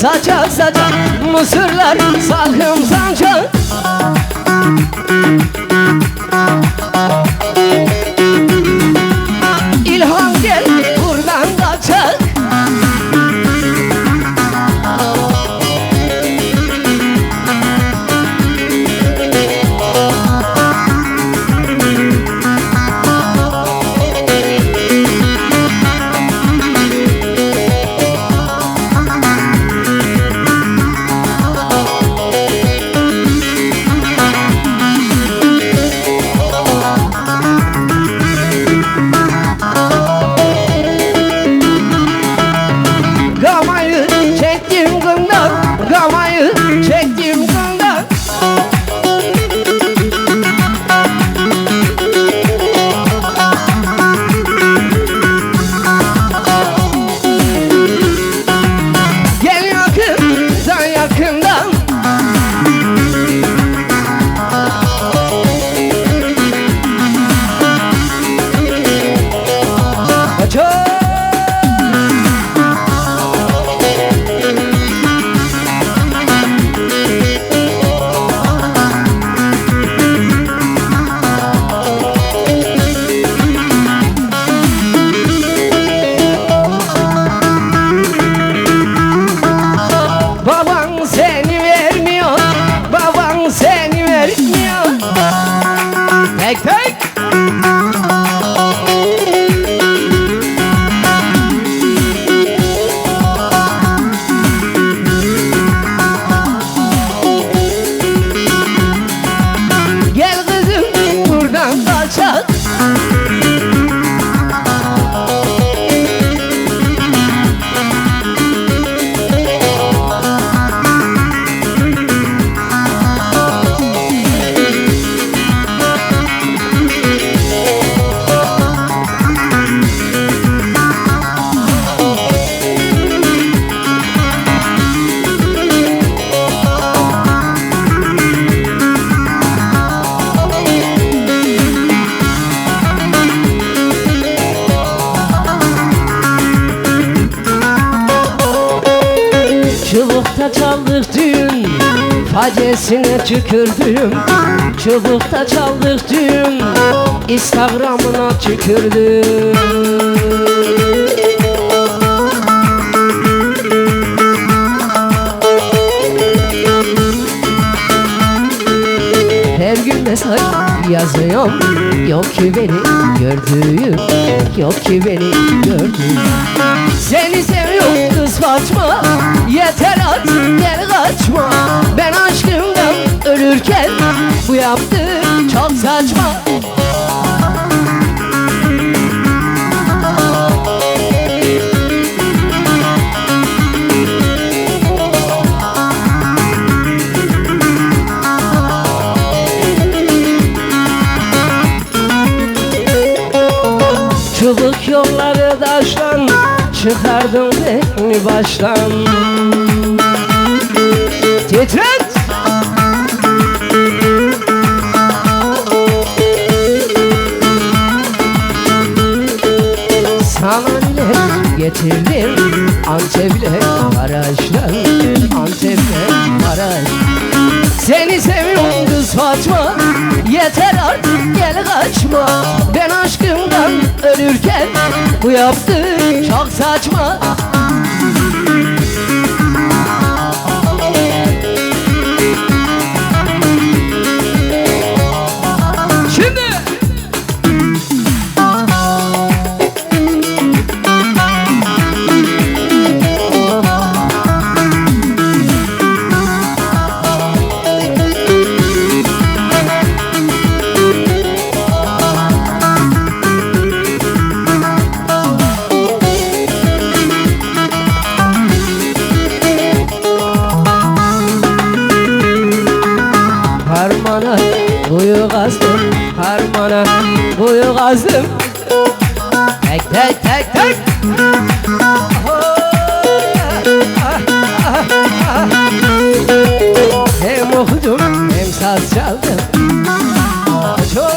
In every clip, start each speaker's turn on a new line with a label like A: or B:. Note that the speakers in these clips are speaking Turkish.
A: saça saça mısırlar salkım sancak. İlham gel buradan kaçak. Gamayı çektim kından, gamayı çektim kından. Gel yakından yakından. Çok baban seni vermiyor, baban seni vermiyor. Tek tek. Gel kızım buradan kaçak. Çubukta çaldık düğün, facesine tükürdüm. Çubukta çaldık düğün, Instagram'ına tükürdüm. Her gün mesaj yazıyorum, yok ki beni gördüğüm, yok ki beni gördüğüm. Seni seviyorum kız Fatma, yeter artık gel kaçma. Ben aşkımdan ölürken bu yaptığın çok saçma. Çubuk yolları taşlan, çıkardın beni baştan. Titret! Sana bile getirdim, Antep'le Maraş'tan, Antep'le Maraş. Seni seviyorum kız Fatma, yeter artık gel kaçma. Ben aşkımdan ölürken bu yaptığın çok saçma. Şimdi harmana kuyu kazdım, harmana kuyu kazdım. Tek tek tek tek. Hem okudum hem saz çaldım. Çok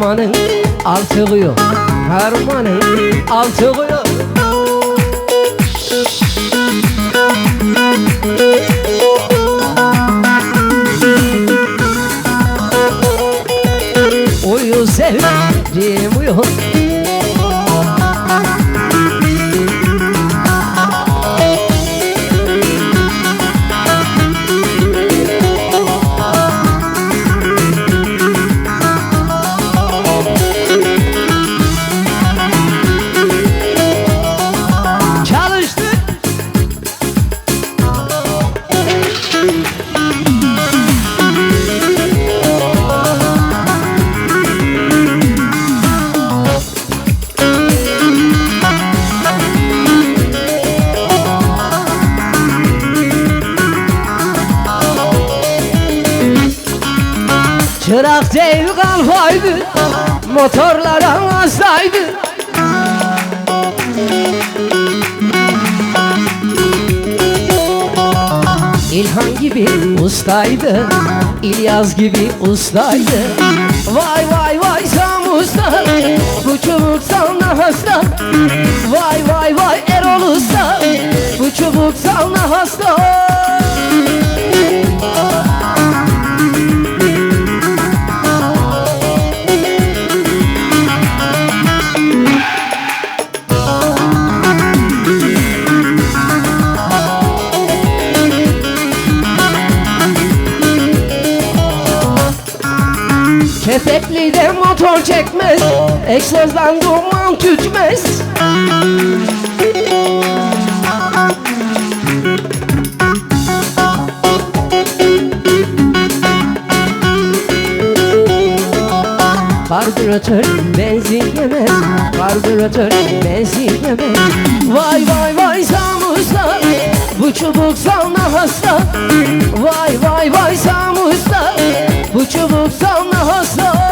A: Harmanın altı kuyu, harmanın altı kuyu. Uyu sevdiğim uyu. Çırak değil kalfaydı, motorlara hastaydı. İlhan gibi ustaydı, İlyas gibi ustaydı. Vay vay vay Sam Usta, bu çubuk sana hasta. Vay vay vay Erol Usta, bu çubuk sana hasta. Kefekli de motor çekmez, egzozdan duman tütmez. Karbüratör benzin yemez, karbüratör benzin yemez. Vay vay vay Sam Usta, bu çubuk sana hasta. Vay vay vay Sam Usta, bu çubuk sana hasta.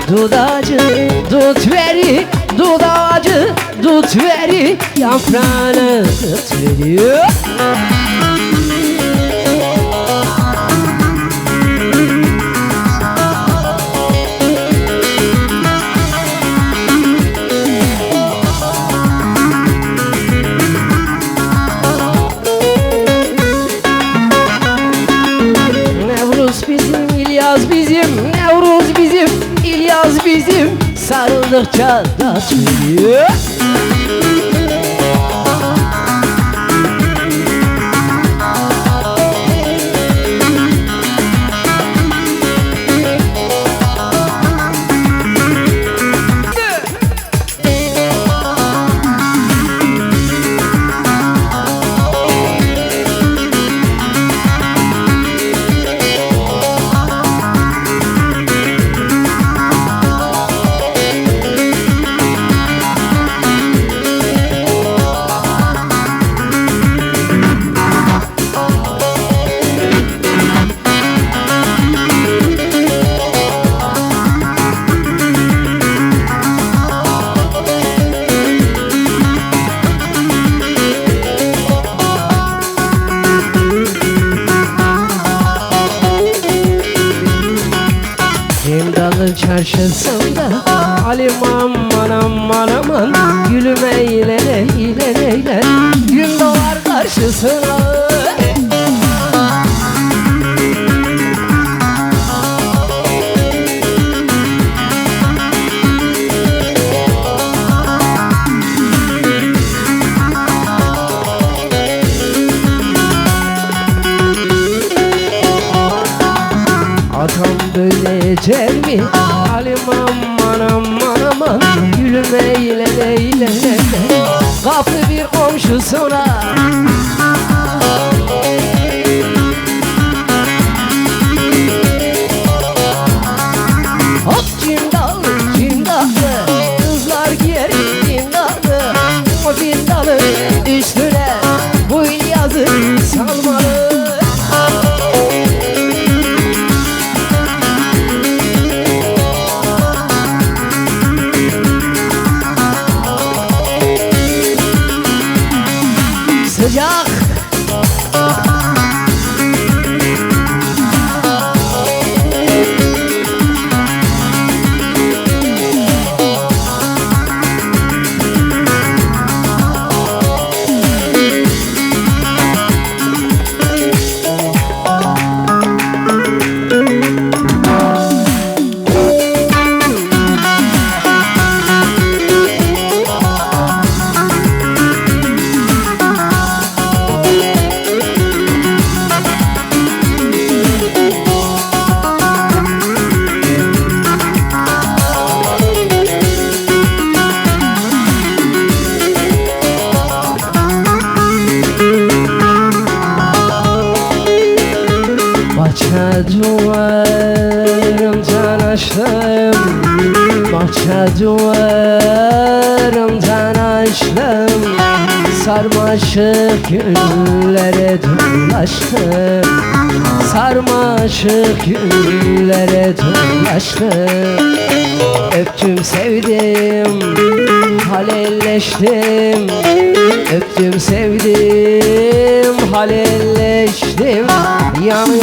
A: Dudacı, dut veri, dudacı, dut veri, yaprağını tut veriyor. Nevruz bizim, İlyas bizim, Nevruz bizim, İlyas bizim, sarıldıkça da söylüyor. ecel mi? Halim aman aman aman, gülüm eyle eyle eyle. Kapı bir komşusuna hop cimdalı cimdalı, kızlar giyer cimdalı. O cindalı üstüne bu yazı salmalı. Sıcak bahçe duvarımdan açtım, bahçe duvarımdan açtım. Sarmaşık güllere dolaştım, sarmaşık güllere dolaştım. Öptüm sevdim, halelleştim. Öptüm sevdim, halelleştim. Yanıyor